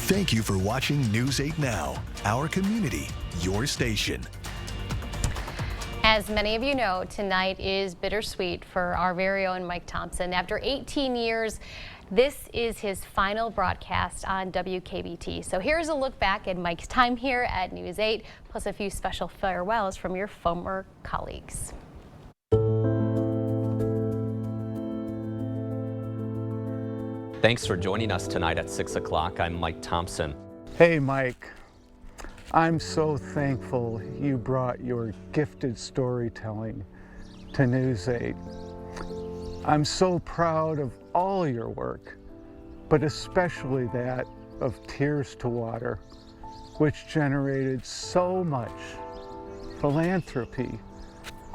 Thank you for watching News 8 Now, our community, your station. As many of you know, tonight is bittersweet for our very own Mike Thompson. After 18 years, this is his final broadcast on WKBT. So here's a look back at Mike's time here at News 8, plus a few special farewells from your former colleagues. Thanks for joining us tonight at 6 o'clock. I'm Mike Thompson. Hey Mike, I'm so thankful you brought your gifted storytelling to News 8. I'm so proud of all your work, but especially that of Tears to Water, which generated so much philanthropy,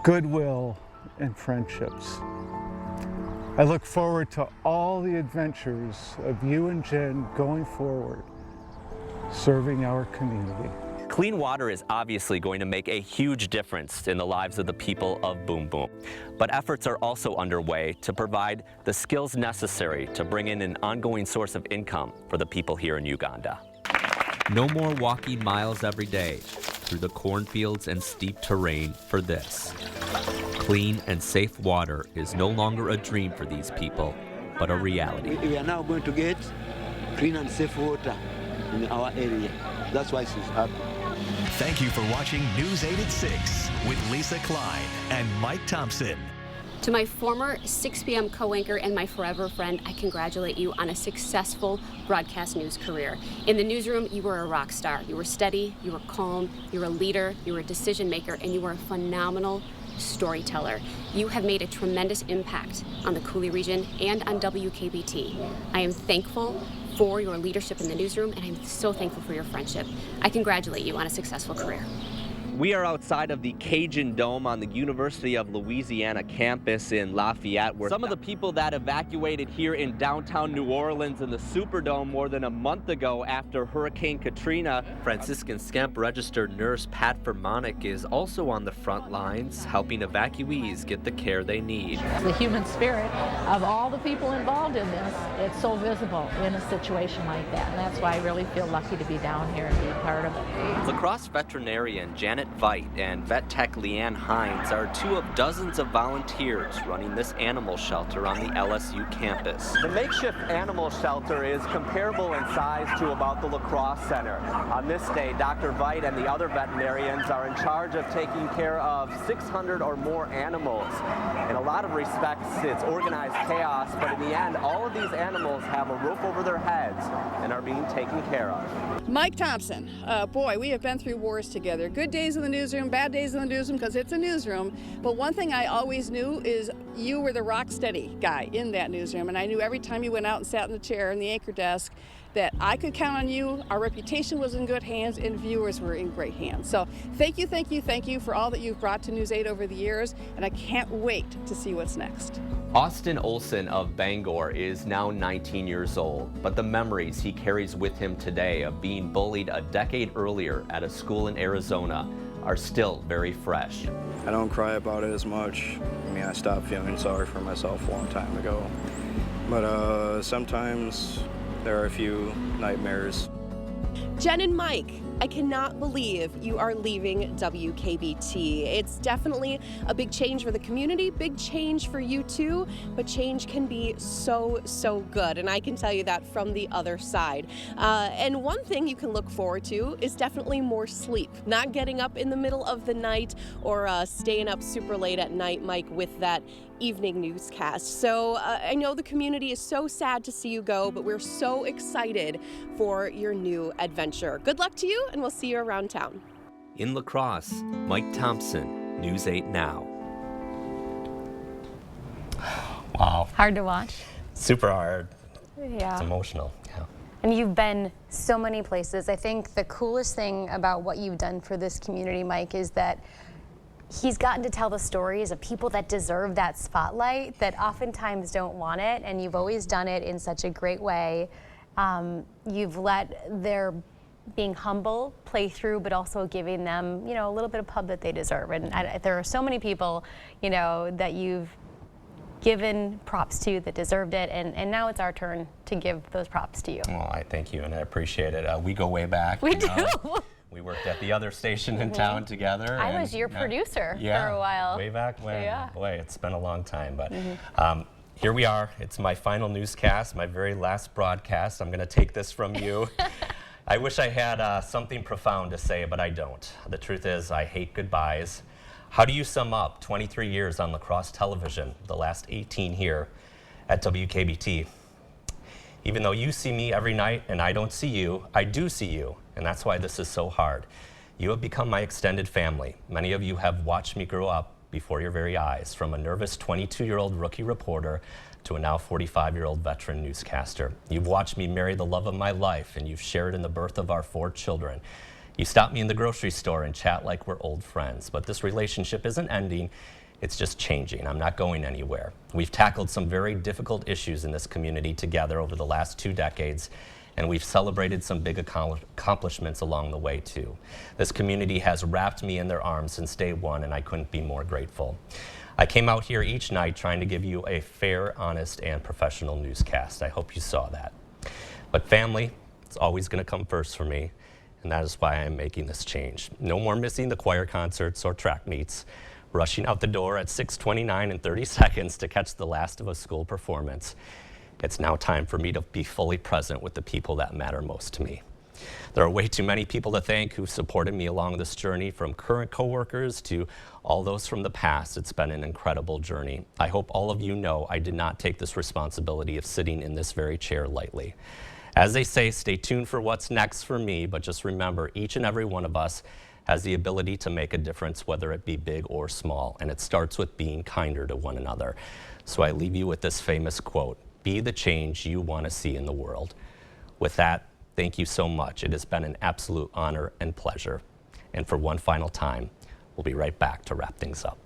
goodwill, and friendships. I look forward to all the adventures of you and Jen going forward, serving our community. Clean water is obviously going to make a huge difference in the lives of the people of Boom Boom. But efforts are also underway to provide the skills necessary to bring in an ongoing source of income for the people here in Uganda. No more walking miles every day through the cornfields and steep terrain for this. Clean and safe water is no longer a dream for these people, but a reality. We are now going to get clean and safe water in our area. That's why she's happy. Thank you for watching News 8 at 6 with Lisa Klein and Mike Thompson. To my former 6 p.m. co-anchor and my forever friend, I congratulate you on a successful broadcast news career. In the newsroom, you were a rock star. You were steady, you were calm, you were a leader, you were a decision maker, and you were a phenomenal storyteller. You have made a tremendous impact on the Coulee region and on WKBT. I am thankful for your leadership in the newsroom, and I'm so thankful for your friendship. I congratulate you on a successful career. We are outside of the Cajun Dome on the University of Louisiana campus in Lafayette, where some of the people that evacuated here in downtown New Orleans in the Superdome more than a month ago after Hurricane Katrina. Franciscan Scamp registered nurse Pat Vermonic is also on the front lines, helping evacuees get the care they need. The human spirit of all the people involved in this, it's so visible in a situation like that, and that's why I really feel lucky to be down here and be part of it. La-crosse veterinarian Janet Veit and vet tech Leanne Hines are two of dozens of volunteers running this animal shelter on the LSU campus. The makeshift animal shelter is comparable in size to about the La-crosse Center. On this day, Dr. Veit and the other veterinarians are in charge of taking care of 600 or more animals. In a lot of respects, it's organized chaos, but in the end, all of these animals have a roof over their heads and are being taken care of. Mike Thompson, boy, we have been through wars together. Good days in the newsroom, bad days in the newsroom, because it's a newsroom. But one thing I always knew is you were the rock steady guy in that newsroom. And I knew every time you went out and sat in the chair in the anchor desk that I could count on you. Our reputation was in good hands and viewers were in great hands. So thank you for all that you've brought to News 8 over the years. And I can't wait to see what's next. Austin Olson of Bangor is now 19 years old, but the memories he carries with him today of being bullied a decade earlier at a school in Arizona are still very fresh. I don't cry about it as much. I mean, I stopped feeling sorry for myself a long time ago. But sometimes there are a few nightmares. Jen and Mike, I cannot believe you are leaving WKBT. It's definitely a big change for the community, big change for you too, but change can be so good, and I can tell you that from the other side. And one thing you can look forward to is definitely more sleep, not getting up in the middle of the night or staying up super late at night, Mike, with that evening newscast. So I know the community is so sad to see you go, but we're so excited for your new adventure. Good luck to you, and we'll see you around town. In La-crosse, Mike Thompson, News 8 Now. Wow. Hard to watch. Super hard. Yeah. It's emotional. Yeah. And you've been so many places. I think the coolest thing about what you've done for this community, Mike, is that he's gotten to tell the stories of people that deserve that spotlight that oftentimes don't want it, and you've always done it in such a great way. You've let their being humble play through, but also giving them, a little bit of pub that they deserve. And there are so many people, that you've given props to that deserved it, and now it's our turn to give those props to you. Well, I thank you, and I appreciate it. We go way back. We do. We worked at the other station in town together. I was your producer for a while. Way back when. Yeah. Boy, it's been a long time, but here we are. It's my final newscast, my very last broadcast. I'm going to take this from you. I wish I had something profound to say, but I don't. The truth is, I hate goodbyes. How do you sum up 23 years on la-crosse television, the last 18 here at WKBT? Even though you see me every night and I don't see you, I do see you, and that's why this is so hard. You have become my extended family. Many of you have watched me grow up before your very eyes, from a nervous 22-year-old rookie reporter to a now 45-year-old veteran newscaster. You've watched me marry the love of my life, and you've shared in the birth of our 4 children. You stop me in the grocery store and chat like we're old friends, but this relationship isn't ending, it's just changing. I'm not going anywhere. We've tackled some very difficult issues in this community together over the last 2 decades, and we've celebrated some big accomplishments along the way too. This community has wrapped me in their arms since day one, and I couldn't be more grateful. I came out here each night trying to give you a fair, honest, and professional newscast. I hope you saw that. But family, it's always going to come first for me, and that is why I'm making this change. No more missing the choir concerts or track meets, rushing out the door at 6:29 and 30 seconds to catch the last of a school performance. It's now time for me to be fully present with the people that matter most to me. There are way too many people to thank who've supported me along this journey, from current coworkers to all those from the past. It's been an incredible journey. I hope all of you know I did not take this responsibility of sitting in this very chair lightly. As they say, stay tuned for what's next for me, but just remember, each and every one of us has the ability to make a difference, whether it be big or small, and it starts with being kinder to one another. So I leave you with this famous quote: be the change you want to see in the world. With that, thank you so much. It has been an absolute honor and pleasure. And for one final time, we'll be right back to wrap things up.